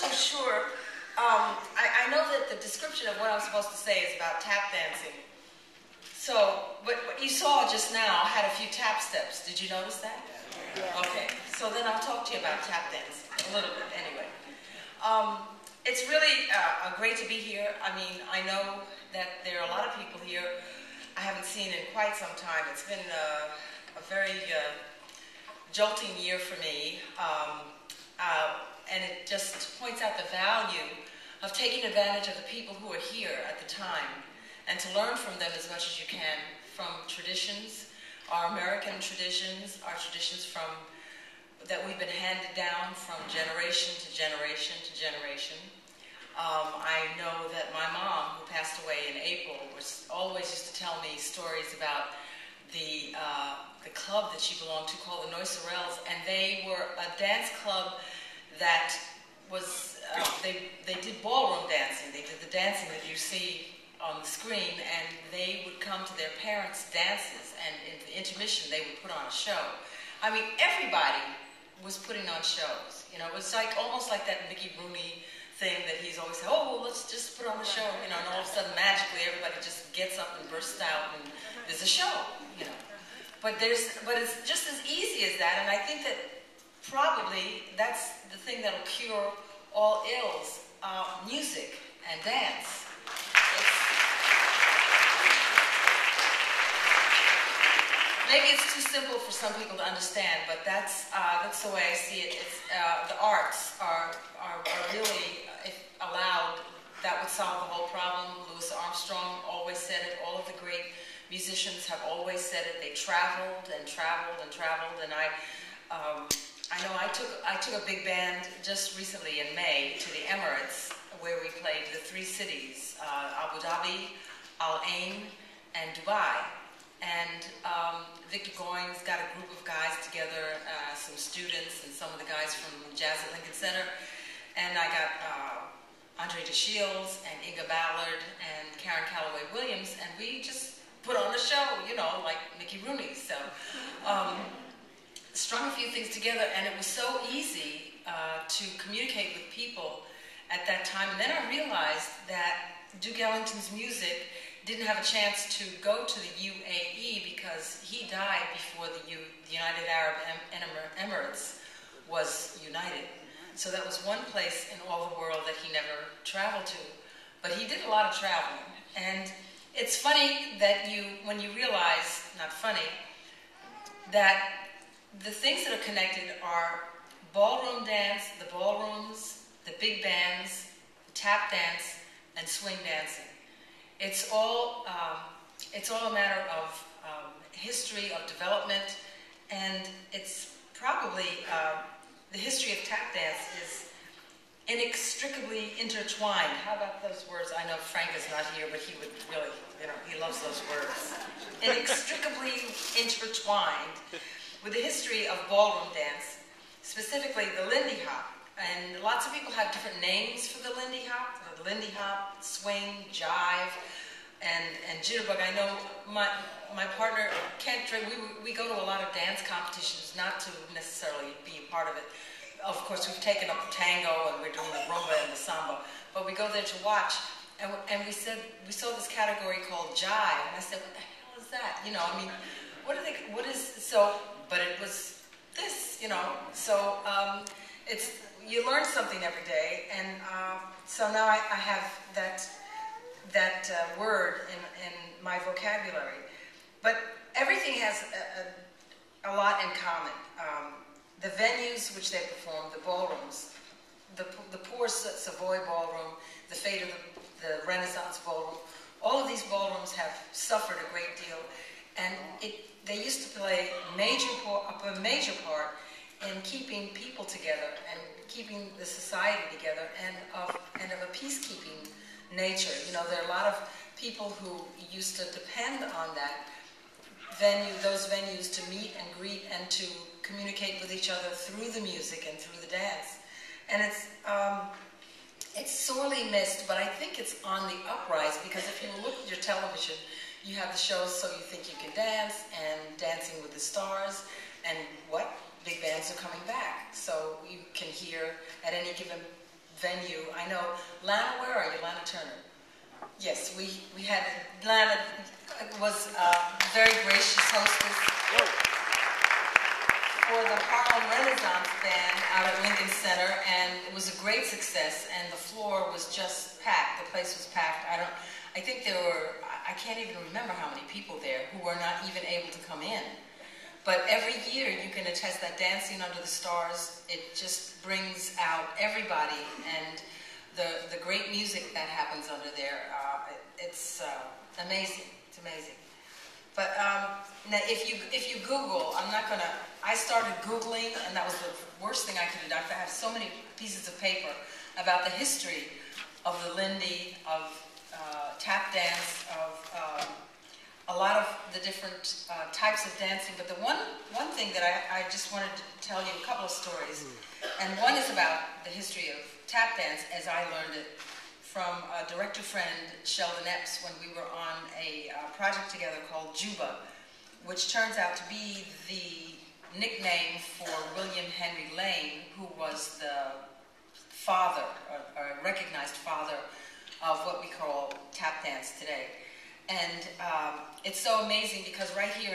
so sure. I know that the description of what I'm supposed to say is about tap dancing. So, what you saw just now had a few tap steps. Did you notice that? Yeah. Okay, so then I'll talk to you about tap dance a little bit anyway. It's really great to be here. I mean, I know that there are a lot of people here I haven't seen in quite some time. It's been a very jolting year for me, and it just points out the value of taking advantage of the people who are here at the time and to learn from them as much as you can from traditions, our American traditions, our traditions from that we've been handed down from generation to generation to generation. I know that my mom, who passed away in April, always used to tell me stories about the club that she belonged to called the Noisarels, and they were a dance club that was, they did ballroom dancing. They did the dancing that you see on the screen, and they would come to their parents' dances, and in the intermission they would put on a show. I mean, everybody was putting on shows. You know, it was like almost like that Mickey Rooney thing that he's always said, oh, well, let's just put on a show, you know, and all of a sudden magically everybody just gets up and bursts out and there's a show, you know. But it's just as easy as that, and I think that probably that's the thing that'll cure all ills, music and dance. Maybe it's too simple for some people to understand, but that's the way I see it. It's, the arts are really, if allowed, that would solve the whole problem. Louis Armstrong always said it. All of the great musicians have always said it. They traveled and traveled and traveled, and I know I took a big band just recently in May to the Emirates, where we played the three cities, Abu Dhabi, Al Ain, and Dubai. And Victor Goings got a group of guys together, some students and some of the guys from Jazz at Lincoln Center. And I got Andre DeShields and Inga Ballard and Karen Calloway Williams, and we just put on a show, you know, like Mickey Rooney. So strung a few things together, and it was so easy to communicate with people at that time. And then I realized that Duke Ellington's music didn't have a chance to go to the UAE because he died before the United Arab Emirates was united. So that was one place in all the world that he never traveled to. But he did a lot of traveling. And it's funny that when you realize, not funny, that the things that are connected are ballroom dance, the ballrooms, the big bands, tap dance, and swing dancing. It's all a matter of history, of development, and it's probably the history of tap dance is inextricably intertwined. How about those words? I know Frank is not here, but he would really, you know, he loves those words. Inextricably intertwined with the history of ballroom dance, specifically the Lindy Hop. And lots of people have different names for the Lindy Hop. The Lindy Hop, swing, jive, and jitterbug. I know my partner, Kent, we go to a lot of dance competitions, not to necessarily be a part of it. Of course, we've taken up the tango and we're doing the rumba and the samba, but we go there to watch. And we saw this category called jive, and I said, what the hell is that? You know, I mean, but it was this, you know. So you learn something every day, and so now I have that word in my vocabulary. But everything has a lot in common. The venues which they perform, the ballrooms, the poor Savoy ballroom, the fate of the Renaissance ballroom, all of these ballrooms have suffered a great deal, and they used to play a major part in keeping people together and keeping the society together, and of a peacekeeping nature. You know, there are a lot of people who used to depend on that those venues to meet and greet and to communicate with each other through the music and through the dance. And it's sorely missed, but I think it's on the uprise, because if you look at your television, you have the shows So You Think You Can Dance and Dancing with the Stars, and big bands are coming back. So you can hear at any given venue. I know, Lana, where are you? Lana Turner. Yes, we had, Lana was a very gracious hostess for the Harlem Renaissance Band out at Lincoln Center, and it was a great success, and the floor was just packed. The place was packed. I think there were, I can't even remember how many people there who were not even able to come in. But every year you can attest that Dancing Under the Stars, it just brings out everybody, and the great music that happens under there, it's amazing. It's amazing. But now if you Google, I started Googling, and that was the worst thing I could have done. I have so many pieces of paper about the history of the Lindy, of tap dance, of a lot of the different types of dancing. But the one thing that I just wanted to tell you a couple of stories, and one is about the history of tap dance as I learned it from a director friend, Sheldon Epps, when we were on a project together called Juba, which turns out to be the nickname for William Henry Lane, who was the father, or recognized father, of what we call tap dance today. And it's so amazing because right here in